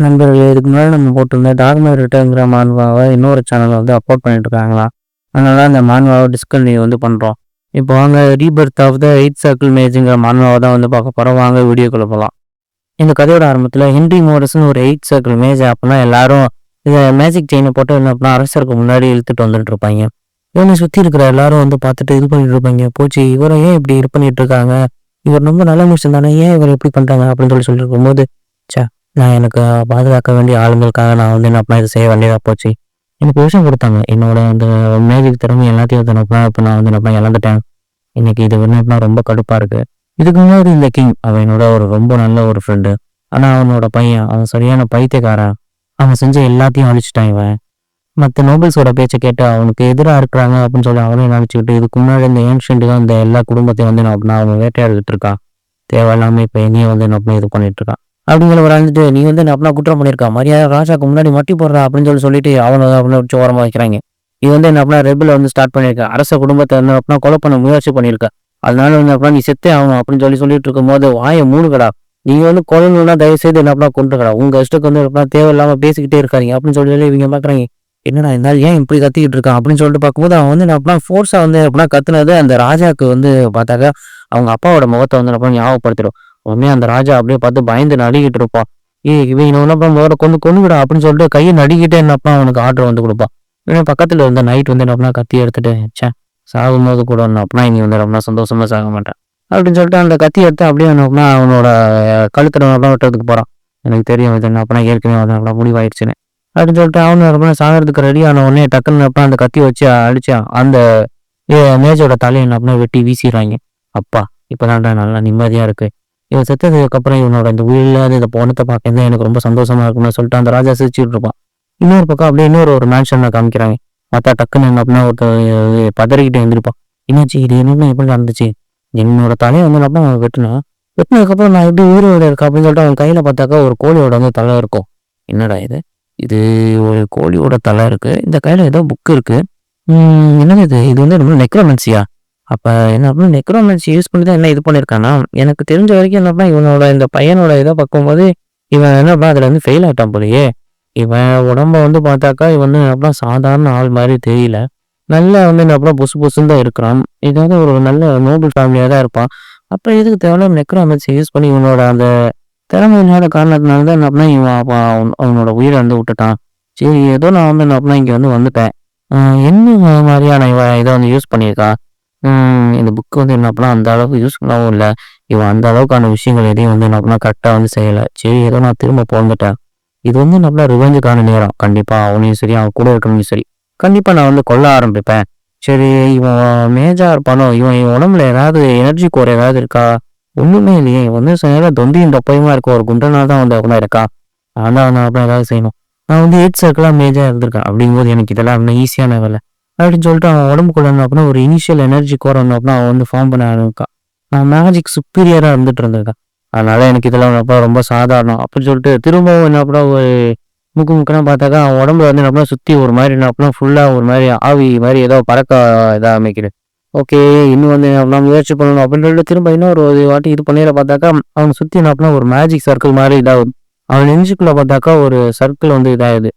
நண்பர்களே, இதுக்கு முன்னாடி நம்ம போட்டிருந்த டார்க் ரிட்டர்ங்கிற மான்வாவை இன்னொரு சேனல் அப்லோட் பண்ணிட்டு இருக்காங்களா. அதனால அந்த மான்வாவை டிஸ்கன்டினியூ பண்ணுறோம். இப்போ வாங்க rebirth of the eight circle மேஜுங்கிற மான்வாவை தான் பார்க்க போகிறோம். வாங்க வீடியோக்குள்ள போகலாம். இந்த கதையோட ஆரம்பத்தில் ஹென்ரி மோரிஸ்னு ஒரு எயிட் சர்க்கிள் மேஜ் அப்படின்னா எல்லாரும் இதை மேஜிக் செயினை போட்டு என்ன அப்படின்னா அரசருக்கு முன்னாடி இழுத்துட்டு வந்துட்டு இருப்பாங்க. இவனை சுற்றி இருக்கிற எல்லாரும் பார்த்துட்டு இது பண்ணிட்டு இருப்பாங்க. போச்சு, இவரை ஏன் இப்படி இது பண்ணிட்டு இருக்காங்க, இவர் ரொம்ப நல்ல விஷயம் தானே, ஏன் இவர் எப்படி பண்ணுறாங்க அப்படின்னு சொல்லிட்டு இருக்கும்போது, நான் எனக்கு பாதுகாக்க வேண்டிய ஆளுங்களுக்காக நான் என்ன அப்படின்னா இதை செய்ய வேண்டியதாக போச்சு. எனக்கு விஷயம் கொடுத்தாங்க. என்னோட அந்த மேஜிக் திறமை எல்லாத்தையும் இப்போ நான் என்ன அப்படின்னா இழந்துட்டேன். இன்னைக்கு இது என்ன ரொம்ப கடுப்பாக இருக்கு. இதுக்கு முன்னாடி இந்த கிங் அவன் என்னோட ஒரு ரொம்ப நல்ல ஒரு ஃப்ரெண்டு. ஆனால் அவனோட பையன் அவன் சரியான பைத்தியக்காரன். அவன் செஞ்ச எல்லாத்தையும் அழிச்சிட்டான். இவன் மற்ற நோபல்ஸோட பேச்சை கேட்டு அவனுக்கு எதிராக இருக்கிறாங்க அப்படின்னு சொல்லி அவனே நினச்சிக்கிட்டு இதுக்கு முன்னாடி இந்த ஏன்ஷியன்ட் தான் இந்த எல்லா குடும்பத்தையும் நான் அப்படின்னா அவன் வேட்டையாடிட்டு இருக்கான். தேவையில்லாமல் இப்போ என்னையும் என்ன அப்படின்னா இது பண்ணிட்டு இருக்கான். அப்படிங்கிற ஒரு அழிஞ்சிட்டு நீ என்ன அப்படின்னா குற்றம் பண்ணியிருக்கான், மரியாதை ராஜாக்கு முன்னாடி மட்டி போடுறா அப்படின்னு சொல்லிட்டு அவனை அப்படின்னா வச்சு ஓரமாக வைக்கிறாங்க. நீ என்ன அப்படின்னா ரெபில் ஸ்டார்ட் பண்ணியிருக்க, அரச குடும்பத்தை என்ன அப்படின்னா கொலை பண்ண முயற்சி பண்ணியிருக்க. அதனால அப்படின்னா நீ செத்தே ஆகணும் அப்படின்னு சொல்லிட்டு இருக்கும் போது வாயை மூணுக்கடா, நீங்க கொலைன்னா தயவுசெய்து என்ன அப்படின்னா கொண்டுக்கடா, உங்க இஷ்டத்துக்கு அப்படின்னா தேவையில்லாம பேசிக்கிட்டே இருக்காங்க அப்படின்னு சொல்லி இவங்க பாக்குறாங்க. என்னடா இருந்தாலும் ஏன் இப்படி கத்திக்கிட்டு இருக்கான் அப்படின்னு சொல்லிட்டு பார்க்கும்போது அவன் என்ன அப்படின்னா ஃபோர்ஸா அப்படின்னா கத்துனது அந்த ராஜாவுக்கு பார்த்தாக்க அவங்க அப்பாவோட முகத்தை அப்படின்னா ஞாபகப்படுத்திடும். உடனே அந்த ராஜா அப்படியே பார்த்து பயந்து நடிக்கிட்டு இருப்பான். இவன் என்ன முதல்ல கொண்டுவிடா அப்படின்னு சொல்லிட்டு கையை நடிக்கிட்டே என்னப்பா அவனுக்கு ஆர்டர் கொடுப்பான். இவன் பக்கத்துல இருந்த நைட் என்ன அப்படின்னா கத்தி எடுத்துட்டு சாகும் போது கூட அப்படின்னா இனி அப்படின்னா சந்தோஷமா சாக மாட்டேன் அப்படின்னு சொல்லிட்டு அந்த கத்தி எடுத்து அப்படியே அப்படின்னா அவனோட கழுத்துல வெட்டுறதுக்கு போறான். எனக்கு தெரியும் இது என்ன அப்படின்னா ஏற்கனவே அப்படின்னா முடிவாயிடுச்சுன்னு அப்படின்னு சொல்லிட்டு அவனு அப்படின்னா சாகிறதுக்கு ரெடி ஆன உடனே டக்குன்னு அப்படின்னா அந்த கத்தி வச்சு அடிச்சான். அந்த மேஜோட தலையை என்ன அப்படின்னா வெட்டி வீசிடுறாங்க. அப்பா இப்பதான் நல்லா நிம்மதியா இருக்கு. இவன் செத்ததுக்கு அப்புறம் இவனோட இந்த உயிரில்லாத இந்த போனத்தை பார்க்க எனக்கு ரொம்ப சந்தோஷமா இருக்குன்னு சொல்லிட்டு அந்த ராஜா சிரிச்சுட்டு இருப்பான். இன்னொரு பக்கம் அப்படியே இன்னொரு மேன்ஷன்ல காமிக்கிறாங்க. பார்த்தா டக்குன்னு என்ன அப்படின்னா ஒருத்தர் பதறிக்கிட்டு எழுந்திருப்பான். என்னாச்சு, இது என்ன எப்படி நடந்துச்சு, என்னோட தலையை அப்படின்னா வெட்டினதுக்கப்புறம் நான் எப்படி உயிரோட இருக்கா அப்படின்னு சொல்லிட்டு அவன் கையில பார்த்தாக்கா ஒரு கோழியோட தலை இருக்கும். என்னடா இது ஒரு கோழியோட தலை இருக்கு, இந்த கையில ஏதோ புக் இருக்கு. என்னது இது ரொம்ப நெக்ரோமன்சியா? அப்போ என்ன அப்படின்னா நெக்ரோமன்சி யூஸ் பண்ணி தான் என்ன இது பண்ணியிருக்கானா. எனக்கு தெரிஞ்ச வரைக்கும் என்னப்பா இவனோட இந்த பையனோட இதை பார்க்கும்போது இவன் என்னப்பா அதில் ஃபெயில் ஆகிட்டான் போலயே. இவன் உடம்ப பார்த்தாக்கா இவன் அப்படின்னா சாதாரண ஆள் மாதிரி தெரியல. நல்லா என்ன அப்படின்னா புசு புசுன்னு தான் இருக்கிறான். ஏதாவது ஒரு நல்ல நோபல் ஃபேமிலியாக தான் இருப்பான். அப்போ எதுக்கு தேவையில்லாம நெக்ரோமன்சி யூஸ் பண்ணி இவனோட அந்த திறமை இல்லாத காரணத்தினால தான் என்ன அப்படின்னா இவன் அவனோட உயிரை விட்டுட்டான். சரி, ஏதோ நான் என்ன அப்படின்னா இங்கே வந்துட்டேன். என்ன மாதிரியான இதை யூஸ் பண்ணியிருக்கா. இந்த புக்கு என்ன அப்படின்னா அந்த அளவுக்கு யூஸ்ஃபுல்லாகவும் இல்லை. இவன் அந்த அளவுக்கான விஷயங்கள் எதையும் என்ன அப்படின்னா கரெக்டாக செய்யலை. சரி, ஏதோ நான் திரும்ப பிறந்துட்டேன். இது நம்மளா ரிவெஞ்சுக்கான நேரம். கண்டிப்பாக அவனையும் சரி அவன் கூட இருக்கணும் சரி கண்டிப்பாக நான் கொல்ல ஆரம்பிப்பேன். சரி, இவன் மேஜா இருப்பானோ, இவன் உடம்புல ஏதாவது எனர்ஜி கோர் ஏதாவது இருக்கா? ஒன்றுமே இல்லையே. இவன் சில தொந்தியும் தொப்பையுமா இருக்க ஒரு குண்டனாக தான் அப்படின்னா இருக்கா. நான் தான் அப்படின்னா ஏதாவது செய்யணும். நான் 8 சர்க்கிளாக மேஜாக இருந்திருக்கேன். அப்படிங்கும்போது எனக்கு இதெல்லாம் அப்படின்னா ஈஸியான வேலை அப்படின்னு சொல்லிட்டு அவன் உடம்புக்குள்ள அப்படின்னா ஒரு இனிஷியல் எனர்ஜி கோர் அப்படின்னா அவன் ஃபார்ம் பண்ண ஆரம்பிக்கான். நான் மேஜிக் சுப்பீரியராக இருந்துட்டு இருந்திருக்கேன். அதனால எனக்கு இதெல்லாம் ரொம்ப சாதாரணம் அப்படின்னு சொல்லிட்டு திரும்பவும் என்ன அப்படின்னா ஒரு முக்குன்னா பார்த்தாக்கா அவன் உடம்புல என்ன அப்படின்னா சுற்றி ஒரு மாதிரி என்ன அப்படின்னா ஃபுல்லாக ஒரு மாதிரி ஆவி மாதிரி ஏதோ பறக்க இதாக அமைக்கிறேன். ஓகே, இன்னும் அப்படின்னா முயற்சி பண்ணணும் அப்படின்னு சொல்லிட்டு திரும்ப இன்னொரு வாட்டி இது பண்ணிட பார்த்தாக்கா அவனை சுற்றி என்ன அப்படின்னா ஒரு மேஜிக் சர்க்கிள் மாதிரி இதாகுது. அவன் நெஞ்சுக்குள்ள பார்த்தாக்கா ஒரு சர்க்கிள் இதாகுது.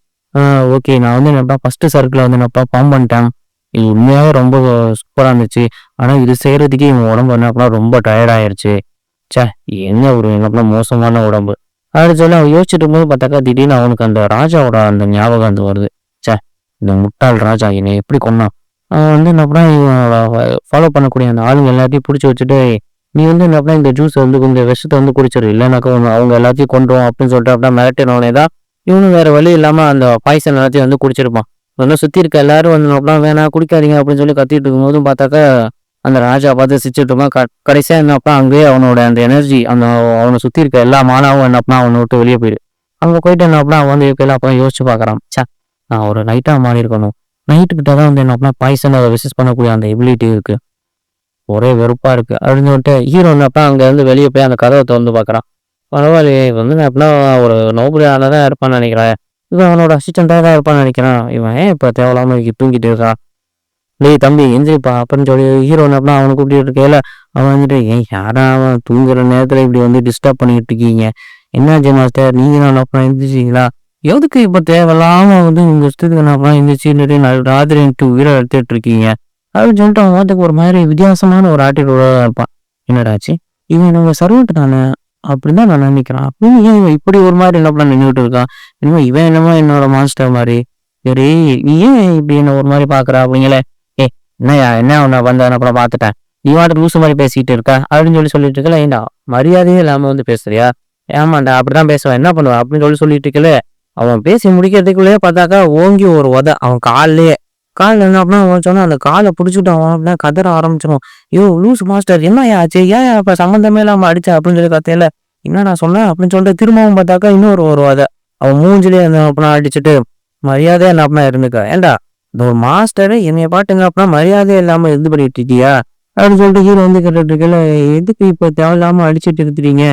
ஓகே, நான் என்னப்பா ஃபர்ஸ்ட் சர்க்கிளை என்னப்பா ஃபார்ம் பண்ணிட்டேன். இது உண்மையாகவே ரொம்ப சூப்பராக இருந்துச்சு. ஆனால் இது செய்கிறதுக்கே இவன் உடம்பு என்ன அப்படின்னா ரொம்ப டயர்டாயிருச்சு. என்ன ஒரு என்ன மோசமான உடம்பு அப்படின்னு சொல்லி அவன் யோசிச்சுட்டு இருக்கும்போது பார்த்தாக்கா திடீர்னு அவனுக்கு அந்த ராஜாவோட அந்த ஞாபகம் வருது. இந்த முட்டாள் ராஜா என்னை எப்படி கொன்னான். அவன் என்ன அப்படின்னா இவன் ஃபாலோ பண்ணக்கூடிய அந்த ஆளுங்க எல்லாத்தையும் பிடிச்சி வச்சுட்டு நீ என்ன அப்படின்னா இந்த ஜூஸை கொஞ்சம் விஷத்தை குடிச்சிரு, இல்லைனாக்கா அவங்க எல்லாத்தையும் கொண்டுரும் அப்படின்னு சொல்லிட்டு அப்படின்னா மிரட்டினவனே தான் இவனும் வேற வழி இல்லாமல் அந்த பாய்சன் எல்லாத்தையும் குடிச்சிருப்பான். இன்னும் சுற்றி இருக்க எல்லாரும் அப்படின்னா வேணாம் குடிக்காதீங்க அப்படின்னு சொல்லி கத்திட்டு இருக்கும்போதும் பார்த்தாக்கா அந்த ராஜா பார்த்து சிரிச்சுட்டு இருப்பான். கடைசியாக என்னப்பா அங்கேயே அவனோட அந்த எனர்ஜி அவனை சுற்றி இருக்க எல்லா மானாவும் என்னப்பா அவனை விட்டு வெளியே போயிடு. அங்கே போயிட்டு என்னப்பா அவன் இருக்கையில அப்போ யோசிச்சு பார்க்குறான். நான் ஒரு நைட்டாக மாறி இருக்கணும். நைட்டுக்கிட்ட தான் என்னப்பா பாய்சன் அதை விசிஸ் பண்ணக்கூடிய அந்த எபிலிட்டி இருக்கு. ஒரே வெறுப்பா இருக்கு அப்படின்னு சொல்லிட்டு ஹீரோ என்னப்பா அங்கேருந்து வெளியே போய் அந்த கதவை திறந்து பார்க்குறான். பரவாயில்லையே, நான் எப்படின்னா ஒரு நோபலியால தான் இருப்பான்னு நினைக்கிறேன். இவன் அவனோட அசிஸ்டண்டாக தான் இருப்பான்னு நினைக்கிறான். இவன் இப்போ தேவையில்லாம தூங்கிட்டு இருக்கான். டேய் தம்பி எந்திரிப்பா அப்படின்னு சொல்லி ஹீரோ அப்படின்னா அவனுக்கு கூப்பிட்டு இருக்கையில அவன் ஏன் யாரா அவன் தூங்குற நேரத்தில் இப்படி டிஸ்டர்ப் பண்ணிட்டு இருக்கீங்க, என்னாச்சு மாஸ்டர் நீங்க என்ன பண்ண எந்திரிச்சிங்களா? எதுக்கு இப்ப தேவையில்லாம வந்து உங்க இஷ்டத்துக்கு என்ன பண்ண எந்திரிச்சு ராத்திரி உயிரை எடுத்துட்டு இருக்கீங்க அப்படின்னு சொல்லிட்டு அவன் வாட்டுக்கு ஒரு மாதிரி வித்தியாசமான ஒரு ஆட்டிடியூடா இருப்பான். என்னடாச்சு இவன் நம்ம சர்வெண்ட் தானே அப்படின்னு தான் நான் நினைக்கிறேன். அப்படின்னு ஏன் இவன் இப்படி ஒரு மாதிரி என்ன பண்ண நின்றுட்டு இருக்கான்? என்னமோ இவன் என்னமோ என்னோட மாஸ்டர் மாதிரி. சரி நீ ஏன் இப்படி என்ன ஒரு மாதிரி பாக்குற அப்படிங்களே. ஏ என்னையா என்ன உன்னை வந்த அப்புறம் பார்த்துட்டேன் நீ வாட்டு லூசு மாதிரி பேசிட்டு இருக்க அப்படின்னு சொல்லிட்டு இருக்கல. ஏண்டா மரியாதையே இல்லாம வந்து பேசுறியா? ஏமாண்டா அப்படிதான் பேசுவேன் என்ன பண்ணுவேன் அப்படின்னு சொல்லிட்டு இருக்கல. அவன் பேசி முடிக்கிறதுக்குள்ளேயே பார்த்தாக்கா ஓங்கி ஒரு அவன் காலில் என்ன அப்படின்னா அவன் சொன்னா அந்த காலை பிடிச்சிட்டு அவன் அப்படின்னா கதற ஆரம்பிச்சிடும். ஐயோ லூஸ் மாஸ்டர் என்ன ஆச்சு ஏன் இப்ப சம்மந்தமே இல்லாம அடிச்ச அப்படின்னு சொல்லி கத்தையில என்னடா சொன்னேன் அப்படின்னு சொல்லிட்டு திரும்பவும் பார்த்தாக்கா இன்னொரு அவன் மூஞ்சிலே என்ன அப்படின்னா அடிச்சுட்டு மரியாதையா என்ன அப்படின்னா இருந்துக்க. ஏண்டா இந்த ஒரு மாஸ்டரு என்னைய பாட்டுங்க அப்படின்னா மரியாதையே இல்லாம இது பண்ணிட்டு இருக்கியா அப்படின்னு சொல்லிட்டு ஹீரோ வந்து கேட்டுட்டு இருக்கல. எதுக்கு இப்ப தேவையில்லாம அடிச்சுட்டு இருக்கிறீங்க?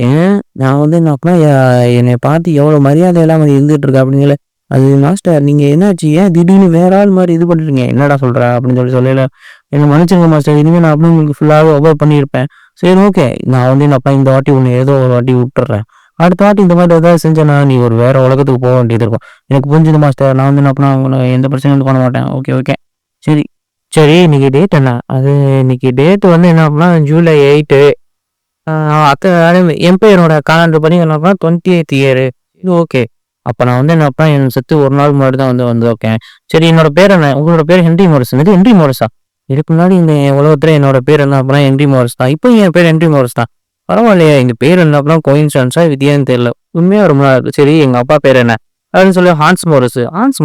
ஏன் நான் வந்து என்ன அப்படின்னா என்னை பார்த்து எவ்வளவு மரியாதை இல்லாம இருந்துட்டு இருக்கா அப்படிங்கல. அது மாஸ்டர் நீங்க என்னாச்சு ஏன் திடீர்னு வேற ஆள் மாதிரி இது பண்ணிருக்கீங்க என்னடா சொல்ற அப்படின்னு சொல்லல. என்ன மன்னிச்சுங்க மாஸ்டர் இனிமே நான் அப்படின்னு உங்களுக்கு ஃபுல்லாவே ஒபே பண்ணியிருப்பேன். சரி ஓகே நான் வந்து என்னப்பா இந்த வாட்டி ஒன்று ஏதோ ஒரு வாட்டி விட்டுறேன். அடுத்த வாட்டி இந்த மாதிரி ஏதாவது செஞ்சேன்னா நீ ஒரு வேற உலகத்துக்கு போக வேண்டியது இருக்கும். எனக்கு புரிஞ்சுது மாஸ்டர் நான் வந்து என்ன பண்ண எந்த பிரச்சனையும் வந்து பண்ண மாட்டேன். ஓகே சரி சரி இன்னைக்கு டேட் என்ன? அது இன்னைக்கு டேட் வந்து என்ன அப்படின்னா ஜூலை 8. எம்பையரோட காலண்டர் படி என்ன 28th இயர். இது ஓகே. அப்ப நான் வந்து என்னப்பா என் செத்து ஒரு நாள் முன்னாடி தான் வந்து ஓகே. சரி என்னோட பேர் என்ன? உங்களோட பேர் ஹென்றி மோரிசன். இது ஹென்றி மோரிஸா? இதுக்கு முன்னாடி இந்த உலகத்துல என்னோட பேர் என்ன அப்படின்னா ஹென்றி மோரிஸ் தான். இப்போ என் பேர் ஹென்றி மோரிஸ் தான். பரவாயில்லையா இந்த பேர் என்ன அப்படின்னா கோயின்சிடன்ஸா வித்தியான்னு தெரியல. உண்மையா ரொம்ப நல்லா இருக்கு. சரி எங்க அப்பா பேர் என்ன அப்படின்னு சொல்லி ஹான்ஸ்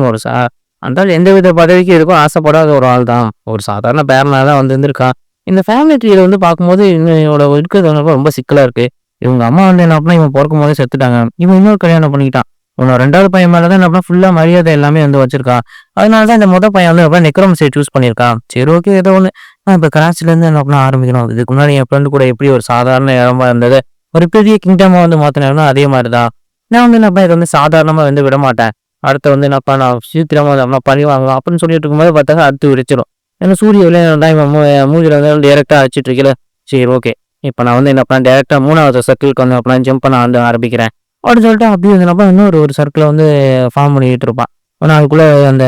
மோரிஸா? அந்த எந்த வித பதவிக்கு இருக்கும் ஆசைப்படாத ஒரு ஆள் தான். ஒரு சாதாரண பேரனா தான் வந்து இருந்திருக்கான். இந்த ஃபேமிலி ட்ரீல வந்து பார்க்கும்போது இவனோட இருக்கிறது ரொம்ப சிக்கலா இருக்கு. இவங்க அம்மா வந்து என்ன அப்படின்னா இவன் பிறக்கும் போதே செத்துட்டாங்க. இவன் இன்னொரு கல்யாணம் பண்ணிக்கிட்டான். இவனோட 2வது பையன் மேலதான் என்ன அப்படின்னா ஃபுல்லா மரியாதை எல்லாமே வந்து வச்சிருக்கான். அதனாலதான் இந்த பையன் வந்து அப்படின்னா நெக்ரோமன்சியை சூஸ் பண்ணியிருக்கான். சரி ஓகே ஏதோ ஒண்ணு இப்ப கிராச்சில இருந்து என்ன அப்படின்னா ஆரம்பிக்கணும். இதுக்கு முன்னாடி என் ஃப்ரெண்டு கூட எப்படி ஒரு சாதாரண இடமா இருந்தது ஒரு பெரிய கிங்டமா வந்து மாத்தினா அதே மாதிரிதான். நான் வந்து என்ன இதை வந்து சாதாரணமா வந்து விட மாட்டேன். அடுத்த வந்து என்னப்பா நான் சீக்கிரமா அப்படின்னா பழி வாங்கலாம் அப்படின்னு சொல்லிட்டு இருக்கும்போது பார்த்தாக்க அடுத்து விரிச்சிடும். ஏன்னா சூரிய விளையாடுதான் இவன் மூஞ்சில வந்து டேரக்டா அடிச்சிட்டு இருக்கல. சரி ஓகே இப்ப நான் வந்து என்ன பண்ண டேரக்டா 3வது சர்க்கிளுக்கு வந்து அப்படின்னா ஜம்ப் பண்ண வந்து ஆரம்பிக்கிறேன் அப்படின்னு சொல்லிட்டு அப்படியே இருந்தப்ப இன்னொரு சர்க்கிளை வந்து ஃபார்ம் பண்ணிட்டு இருப்பான். ஆனால் அதுக்குள்ள அந்த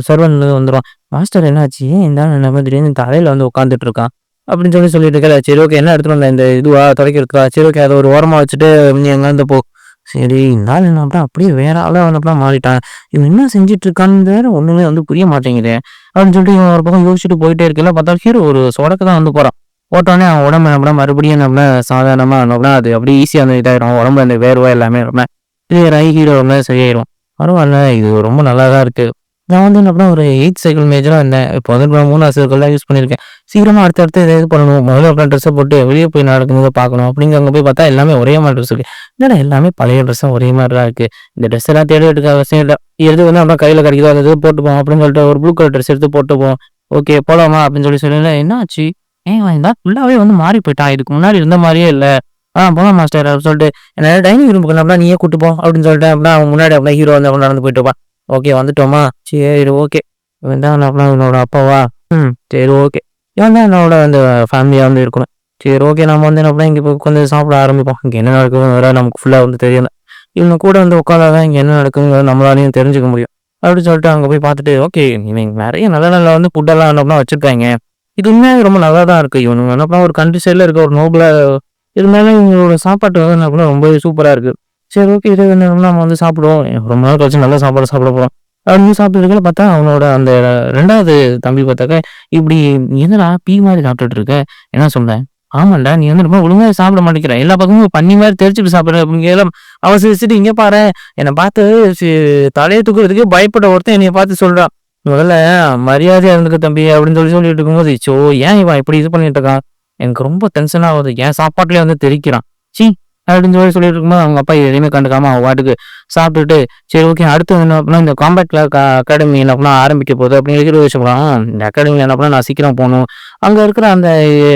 சர்வன் வந்துடும். மாஸ்டர் என்னாச்சு இந்த நம்ம திடீர்னு தலையில வந்து உட்காந்துட்டு இருக்கான் அப்படின்னு சொல்லிட்டு இருக்கல. சரி ஓகே என்ன எடுத்துட்டு வந்தேன் இந்த இதுவா துடைக்கிறதுக்கா? சரி ஓகே அதை ஒரு ஓரமா வச்சுட்டு நீ எங்கேருந்து போ. சரி இந்த ஆள் என்ன அப்படியே வேற ஆளா வந்தப்பலாம் மாறிட்டான். இவன் என்ன செஞ்சுட்டு இருக்கான்னு வேற ஒண்ணுமே வந்து புரிய மாட்டேங்குது அப்படின்னு சொல்லிட்டு இவன் ஒரு பக்கம் யோசிச்சுட்டு போயிட்டே இருக்கல. பார்த்தா ஹீரோ ஒரு சொடக்கு தான் வந்து போறான். போட்டோடனே அவன் உடம்பு என்ன மறுபடியும் நம்ம சாதாரணமா அது அப்படியே ஈஸியா அந்த இதாயிரும். உடம்புல அந்த வேர்வை எல்லாமே ரொம்ப கிளியர் ஆகி ஹீரோ சரியாயிரும். பரவாயில்ல இது ரொம்ப நல்லா தான் இருக்கு. நான் வந்து என்ன ஒரு 8th சைக்கிள் மேஜரா இருந்தேன். இப்போ வந்து 3வது சைக்கிள் தான் யூஸ் பண்ணியிருக்கேன். சீக்கிரமா அடுத்தடுத்து இது பண்ணணும். முதல்ல அப்படின்னா ட்ரெஸ்ஸை போட்டு வெளியே போய் நடக்கிறத பார்க்கணும் அப்படிங்க அங்கே போய் பார்த்தா எல்லாமே ஒரே மாதிரி ட்ரெஸ் இருக்கு. என்னடா எல்லாமே பழைய ட்ரெஸ்ஸும் ஒரே மாதிரி தான் இருக்கு. இந்த ட்ரெஸ் எல்லாம் தேடி எடுக்க அவசியம் இல்லை. எது வந்து அப்படின்னா கையில கிடைக்குதோ அது போட்டுப்போம் அப்படின்னு சொல்லிட்டு ஒரு ப்ளூ கலர் ட்ரெஸ் எடுத்து போட்டுப்போம். ஓகே போலாமா அப்படின்னு சொல்லல. என்ன ஆச்சு ஏன் ஃபுல்லாவே வந்து மாறி போயிட்டான். இதுக்கு முன்னாடி இருந்த மாதிரியே இல்லை. போலாம் மாஸ்டர் அப்படின்னு சொல்லிட்டு என்ன டைனிங் ரூமுக்கு அப்படின்னா நீயே கூட்டு போ அப்படின்னு சொல்லிட்டு அப்படின்னா அவன் முன்னாடி அப்படின்னா ஹீரோ வந்து நடந்து போயிட்டு இருப்பான். ஓகே வந்துட்டோமா சரி ஓகே இவன் தான் அப்படின்னா என்னோட அப்பாவா? சரி ஓகே இவன் தான் என்னோட அந்த ஃபேமிலியா வந்து இருக்கணும். சரி ஓகே நம்ம வந்து என்ன இங்கே போய் உட்காந்து சாப்பிட ஆரம்பிப்போம். இங்கே என்ன நடக்குதுன்னு வேற நமக்கு ஃபுல்லாக வந்து தெரியல. இவங்க கூட வந்து உட்காந்தாதான் இங்கே என்ன நடக்குங்கிறது நம்மளாலையும் தெரிஞ்சுக்க முடியும் அப்படின்னு சொல்லிட்டு அங்கே போய் பார்த்துட்டு ஓகே இவங்க நிறைய நல்ல வந்து ஃபுட்டெல்லாம் என்ன வச்சிருக்காங்க. இது உண்மையாக ரொம்ப நல்லா தான் இருக்கு. இவனுங்க என்ன ஒரு கண்ட்ரி சைடில் இருக்க ஒரு நோபலா இருந்தாலும் இவங்களோட சாப்பாட்டு வந்து என்ன ரொம்பவே சூப்பராக இருக்கு. சரி ஓகே இது நம்ம வந்து சாப்பிடுவோம். ரொம்ப நாள் கழிச்சு நல்ல சாப்பாடு சாப்பிட போகிறோம் அப்படின்னு சாப்பிட்டு பார்த்தா அவனோட அந்த 2வது தம்பி பார்த்தாக்க இப்படி என்னடா பீ மாதிரி சாப்பிட்டுட்டு இருக்க என்ன சொல்றேன்? ஆமாண்டா நீ வந்து ரொம்ப ஒழுங்காக சாப்பிட மாட்டேங்கிற எல்லா பக்கமும் பண்ணி மாதிரி தெரிச்சுட்டு சாப்பிடுற அப்படிங்கிற அவசியம் இங்கே பாரு என்னை பார்த்து தலையை தூக்குறதுக்கே பயப்பட்ட ஒருத்தன் என்னைய பார்த்து சொல்றான். முதல்ல மரியாதையா இருந்துக்க தம்பி அப்படின்னு சொல்லிட்டு இருக்கும்போது சோ ஏன் இவன் இப்படி இது பண்ணிட்டு இருக்கான்? எனக்கு ரொம்ப டென்ஷன் ஆகுது. என் சாப்பாட்டுலயே வந்து தெரிக்கிறான். சி அப்படின்னு சொல்லிட்டு இருக்கும்போது அவங்க அப்பா எதையுமே கண்டுக்காம அவன் வாட்டுக்கு சாப்பிட்டுட்டு சரி ஓகே அடுத்து என்ன அப்படின்னா இந்த காம்பேக்ட் அகாடமி என்ன பண்ணா ஆரம்பிக்க போகுது அப்படின்னு வச்சுக்கலாம். இந்த அகாடமியில் என்ன பண்ணா நான் சீக்கிரம் போகணும். அங்கே இருக்கிற அந்த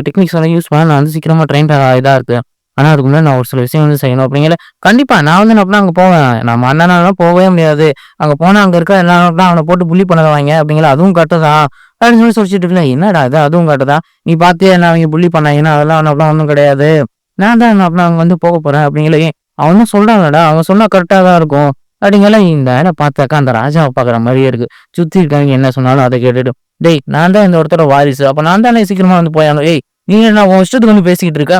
டெக்னிக்ஸ் எல்லாம் யூஸ் பண்ண நான் வந்து சீக்கிரமா ட்ரெயின் இதாக இருக்கு. ஆனால் அதுக்கு முன்னாடி நான் ஒரு சில விஷயம் வந்து செய்யணும் அப்படிங்கிற கண்டிப்பா நான் வந்து என்ன பண்ணா அங்கே போவேன். நம்ம அண்ணனாலும் போகவே முடியாது. அங்கே போனால் அங்கே இருக்க எல்லா அவனை போட்டு புள்ளி பண்ணுவாங்க அப்படிங்கிற அதுவும் கட்டுதான் அப்படின்னு சொல்லிட்டு இருக்கல. என்னடா அது அதுவும் கட்டுதான் நீ பார்த்து என்ன அவங்க புள்ளி பண்ணாங்கன்னா அதெல்லாம் ஒன்றும் கிடையாது. நான் தான் அப்படின்னா அவங்க வந்து போக போறேன் அப்படிங்கிற அவன் தான் சொல்றான்லடா, அவன் சொன்னா கரெக்டா தான் இருக்கும். அப்படிங்கல இந்த ஆட பார்த்தாக்கா அந்த ராஜாவ பார்க்குற மாரியே இருக்கு. சுத்தி இருக்கவங்க என்ன சொன்னாலும் அத கேட்டுட்டு, டேய் நான் தான் இந்த ஒருத்தரோட வாரிசு. அப்ப நான் தானே சீக்கிரமா வந்து போயாகணும். ஏய் நீ என்ன உன் இஷ்டத்துக்கு வந்து பேசிக்கிட்டு இருக்க?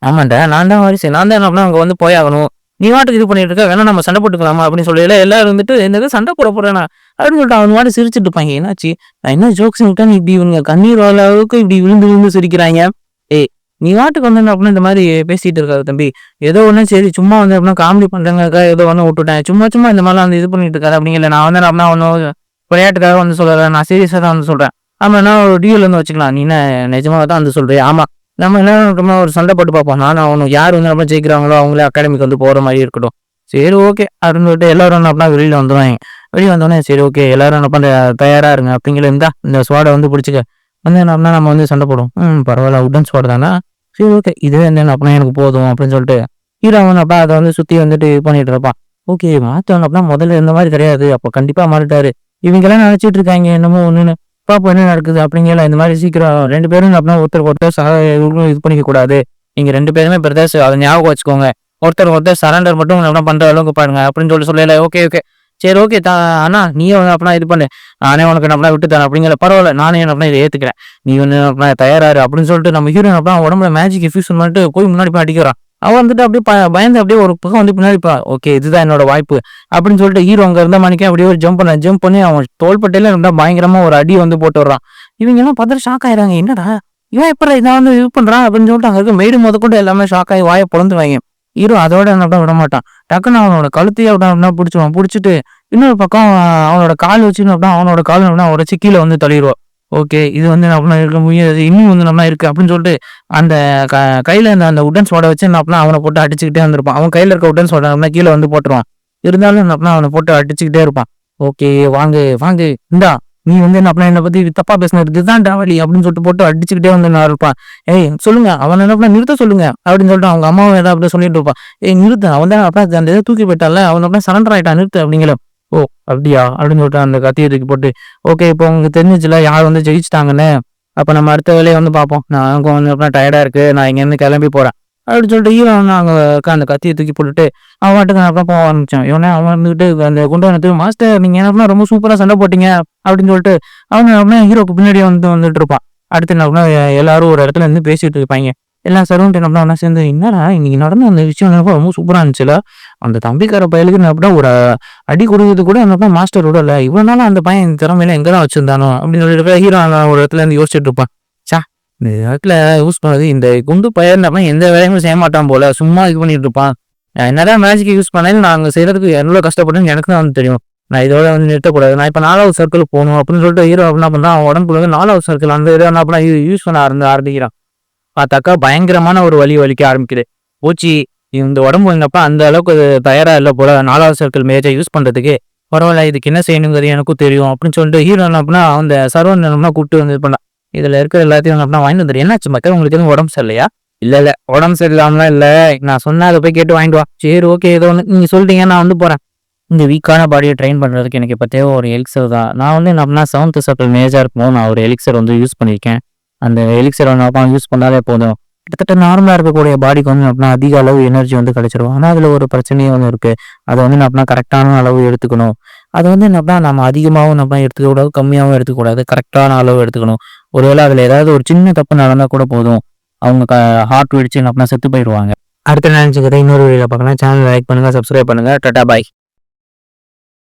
ஆமாண்டா நான் தான் வாரிசு. நான் தான் என்ன பண்ண அங்க வந்து போயாகணும். நீ பாட்டுக்கு இது பண்ணிட்டு இருக்க. வேணா நம்ம சண்டை போட்டுக்கலாமா? அப்படின்னு சொல்லயில எல்லாரும் இருந்துட்டு என்னது சண்டை போட போறேனா? அப்படின்னு சொல்லிட்டு அவன் பாட்டுக்கு சிரிச்சுட்டு இருப்பாங்க. என்னாச்சு? நான் என்ன ஜோக்ஸ் விட்டா நீ இப்படி இவனுங்க கண்ணீர் வர அளவுக்கு இப்படி விழுந்து விழுந்து சிரிக்கிறாங்க. ஏய் நீ பாட்டுக்கு வந்து என்ன அப்படின்னா இந்த மாதிரி பேசிட்டு இருக்காத தம்பி. ஏதோ ஒண்ணு சரி சும்மா வந்து அப்படின்னா காமெடி பண்றேங்கக்கா ஏதோ ஒண்ணு விட்டுட்டேன். சும்மா சும்மா இந்த மாதிரிலாம் வந்து இது பண்ணிட்டு இருக்காது அப்படிங்கல. நான் வந்து அப்படின்னா ஒன்னும் விளையாட்டுக்காக வந்து சொல்லல. நான் சீரியஸா தான் வந்து சொல்றேன். ஆமா நான் ஒரு டியூல இருந்து வச்சுக்கலாம். நீ என்ன நிஜமா தான் வந்து சொல்றியா? ஆமா. நம்ம என்ன பண்றோம்னா ஒரு சண்டை போட்டு பார்ப்போம். நானும் அவனும் யார் வந்து நம்ம ஜெயிக்கிறாங்களோ அவங்களே அகாடமிக்கு வந்து போற மாதிரி இருக்கட்டும். சரி ஓகே அப்படின்னு சொல்லிட்டு எல்லாரும் என்ன அப்படின்னா வெளியில வந்துருவாங்க. வெளிய வந்தோடனே சரி ஓகே எல்லாரும் என்ன பண்ற தயாரா இருங்க அப்படிங்கிற இருந்தா இந்த ஸ்வாட வந்து பிடிச்சிக்க. வந்து என்ன அப்படின்னா நம்ம வந்து சண்டை போடுவோம். பரவாயில்ல உட்டன் ஸ்வாட் தானே. சரி ஓகே இதுவே வந்து என்ன அப்படின்னா எனக்கு போதும் அப்படின்னு சொல்லிட்டு ஹீரோ வந்து அப்பா அதை வந்து சுத்தி வந்துட்டு இது பண்ணிட்டு இருப்பான். ஓகே மாத்தவங்க அப்படின்னா முதல்ல இந்த மாதிரி கிடையாது. அப்போ கண்டிப்பா மாறிட்டாரு. இவங்கெல்லாம் நினைச்சிட்டு இருக்காங்க என்னமோ ஒண்ணுன்னு. பாப்போம் என்ன நடக்குது அப்படிங்கிற இந்த மாதிரி சீக்கிரம் 2 பேரும் அப்படின்னா ஒருத்தருக்கு ஒருத்தர் இது பண்ணிக்க கூடாது. நீங்க 2 பேருமே பிரதர்ஸ் அதை ஞாபகம் வச்சுக்கோங்க. ஒருத்தருக்கு ஒருத்தர் சரண்டர் மட்டும் என்ன பண்ற அளவுக்கு பாருங்க அப்படின்னு சொல்லல. ஓகே ஓகே சரி ஓகே அண்ணா நீயே வந்து அப்படின்னா இது பண்ணு. நானே உனக்கு என்ன விட்டு தரேன் அப்படிங்கிற பரவாயில்ல நானே என்ன இதை ஏத்துக்கிறேன். நீ வந்து தயாராரு அப்படின்னு சொல்லிட்டு நம்ம ஹீரோ அப்படின்னா உடம்புல மேஜிக் ஃபியூஷன் பண்ணிட்டு போய் முன்னாடி போய் அடிக்கிறான். அவன் வந்துட்டு அப்படியே பயந்து அப்படியே ஒரு பக்கம் வந்து பின்னாடி ஓகே இதுதான் என்னோட வாய்ப்பு அப்படின்னு சொல்லிட்டு ஹீரோ அங்க இருந்த மணிக்கே அப்படியே ஒரு ஜம்ப் பண்ணி அவன் தோள்பட்டையில இருந்தா பயங்கரமா ஒரு அடி வந்து போட்டு வர்றான். இவங்க எல்லாம் பார்த்துட்டு ஷாக் ஆயிடுறாங்க. என்னடா இவன் எப்ப இதான் வந்து இது பண்றான் அப்படின்னு சொல்லிட்டு அங்க இருக்க மெய்டு முதற்கொண்டு எல்லாமே ஷாக் ஆகி வாயை பொழந்துவாங்க. ஹீரோ அதோட என்ன விட மாட்டான். டக்குன்னு அவனோட கழுத்தையே அப்படின்னா பிடிச்சிருவான். பிடிச்சிட்டு இன்னொரு பக்கம் அவனோட கால் வச்சுன்னு அப்படின்னா அவனோட கால் அப்படின்னா உடச்சு கீழே வந்து தள்ளிடுவான். ஓகே இது வந்து அப்படின்னா இருக்க முடியாது இன்னும் வந்து நம்ம இருக்கு அப்படின்னு சொல்லிட்டு அந்த கையில இருந்த அந்த உடன் சோடை வச்சு என்ன அப்படின்னா அவனை போட்டு அடிச்சுக்கிட்டே வந்திருப்பான். அவன் கையில இருக்க உடன் சோடை அப்படின்னா கீழே வந்து போட்டுருவான். இருந்தாலும் என்ன அப்படின்னா அவனை போட்டு அடிச்சுக்கிட்டே இருப்பான். ஓகே வாங்க வாங்க இந்தா நீ வந்து என்ன அப்படின்னா என்னை பத்தி தப்பா பேசினது இதுதான் டாவலி அப்படின்னு சொல்லிட்டு போட்டு அடிச்சுக்கிட்டே வந்து நான் இருப்பான். ஏய் சொல்லுங்க அவன் என்ன அப்படின்னா நிறுத்த சொல்லுங்க அப்படின்னு சொல்லிட்டு அவங்க அம்மாவும் ஏதாவது அப்படி சொல்லிட்டு இருப்பான். ஏய் நிறுத்த அவன் தான் அப்படின்னா அந்த இதை தூக்கி போயிட்டால அவன் அப்படின்னா சரண்டர் ஆயிட்டான் நிறுத்து அப்படிங்கிற. ஓ அப்படியா அப்படின்னு சொல்லிட்டு அந்த கத்தியை தூக்கி போட்டு ஓகே இப்போ உங்களுக்கு தெரிஞ்சிச்சுல யார் வந்து ஜெயிச்சிட்டாங்கன்னு. அப்ப நம்ம அடுத்த வேலையை வந்து பார்ப்போம். நான் வந்து அப்படின்னா டயர்டா இருக்கு நான் இங்க இருந்து கிளம்பி போறேன் அப்படின்னு சொல்லிட்டு ஹீரோ அங்க அந்த கத்தியை தூக்கி போட்டுட்டு அவன் வாட்டுக்கு அப்புறம் போக ஆரம்பிச்சான். இவனே அவன் இருந்துகிட்டு அந்த குண்டவனத்துக்கு மாஸ்டர் நீங்க என்ன ரொம்ப சூப்பரா சண்டை போட்டீங்க அப்படின்னு சொல்லிட்டு அவன் அப்படின்னா ஹீரோக்கு பின்னாடியே வந்துட்டு இருப்பான். அடுத்து என்ன அப்படின்னா எல்லாரும் ஒரு இடத்துல இருந்து பேசிட்டு இருப்பாங்க. எல்லாம் சரௌண்ட் என்ன அப்படின்னா சேர்ந்து என்னடா இன்னைக்கு நடந்த அந்த விஷயம் ரொம்ப சூப்பரா இருந்துச்சுல. அந்த தம்பிக்கார பயலுக்கு என்ன அப்படின்னா ஒரு அடி கொடுக்குறது கூட என்ன மாஸ்டர் விடல. இவ்வளவு நாள் அந்த பையன் இந்த திறமையில எங்கதான் வச்சிருந்தானோ அப்படின்னு சொல்லிட்டு ஹீரோ ஒரு இடத்துல இருந்து யோசிச்சுட்டு இருப்பான். இந்த இடத்துல யூஸ் பண்ணது இந்த குண்டு பையன் எந்த வேலையும் செய்ய மாட்டான் போல சும்மா இது பண்ணிட்டு இருப்பான். என்னதான் மேஜிக் யூஸ் பண்ணாலும் நான் அங்க செய்யறதுக்கு எவ்வளவு கஷ்டப்பட்டேன்னு எனக்கு தான் வந்து தெரியும். நான் இதோட வந்து நிறுத்தக்கூடாது. நான் இப்ப 4வது சர்க்கிள் போகணும் அப்படின்னு சொல்லிட்டு ஹீரோ என்ன பண்றான் அவன் உடம்புல 4வது சர்க்கிள் அந்த இதை என்ன பண்ணா யூஸ் பண்ண ஆரம்பிக்கிறான். பார்த்தாக்கா பயங்கரமான ஒரு வலிக்க ஆரம்பிக்குது. போச்சு இந்த உடம்பு வந்தப்ப அந்த அளவுக்கு தயாரா இல்லை போல 4வது சர்க்கிள் மேஜை யூஸ் பண்றதுக்கு. பரவாயில்ல இதுக்கு என்ன செய்யணுங்கிறது எனக்கும் தெரியும் அப்படின்னு சொல்லிட்டு ஹீரோ என்ன அப்படின்னா அந்த சர்வன் என்ன கூப்பிட்டு வந்து இது பண்ணலாம். இதுல இருக்கிற எல்லாத்தையும் அப்படின்னா வாங்கிட்டு வந்துரு. என்னாச்சு மக்கள் உங்களுக்கு எதுவும் உடம்பு சரியில்லையா? இல்ல உடம்பு சரியில்லாமலாம் இல்ல நான் சொன்னா அதை போய் கேட்டு வாங்கிட்டு வா. சரி ஓகே ஏதோ ஒன்று நீங்க சொல்லிட்டீங்க நான் வந்து போறேன். இந்த வீக்கான பாடியை ட்ரெயின் பண்றதுக்கு எனக்கு இப்போ தேவை ஒரு எலிக்சர் தான். நான் வந்து என்ன அப்படின்னா 7th சர்க்கிள் மேஜா இருக்கும்போது நான் ஒரு எலிக்சர் வந்து யூஸ் பண்ணியிருக்கேன். அந்த எலிக்சர் வந்து யூஸ் பண்ணாலே போதும் கிட்டத்தட்ட நார்மலா இருக்கக்கூடிய பாடிக்கு வந்து அப்படின்னா அதிக அளவு எனர்ஜி வந்து கிடைச்சிடும். ஆனால் அதுல ஒரு பிரச்சனையும் வந்து இருக்கு. அதை வந்து அப்படின்னா கரெக்டான அளவு எடுத்துக்கணும். அது வந்து என்ன நம்ம அதிகமாகவும் நம்ம எடுத்துக்கூடாது கம்மியாகவும் எடுத்துக்கூடாது கரெக்டான அளவு எடுத்துக்கணும். ஒருவேளை அதுல ஏதாவது ஒரு சின்ன தப்பு நடந்தா கூட போதும் அவங்க ஹார்ட் வெடிச்சு அப்படின்னா செத்து போயிடுவாங்க. அடுத்த நினைச்சுக்கிறேன் இன்னொரு வீடியோல பார்க்கலாம். சேனல் லைக் பண்ணுங்க சப்ஸ்கிரைப் பண்ணுங்க. டாடா பாய்.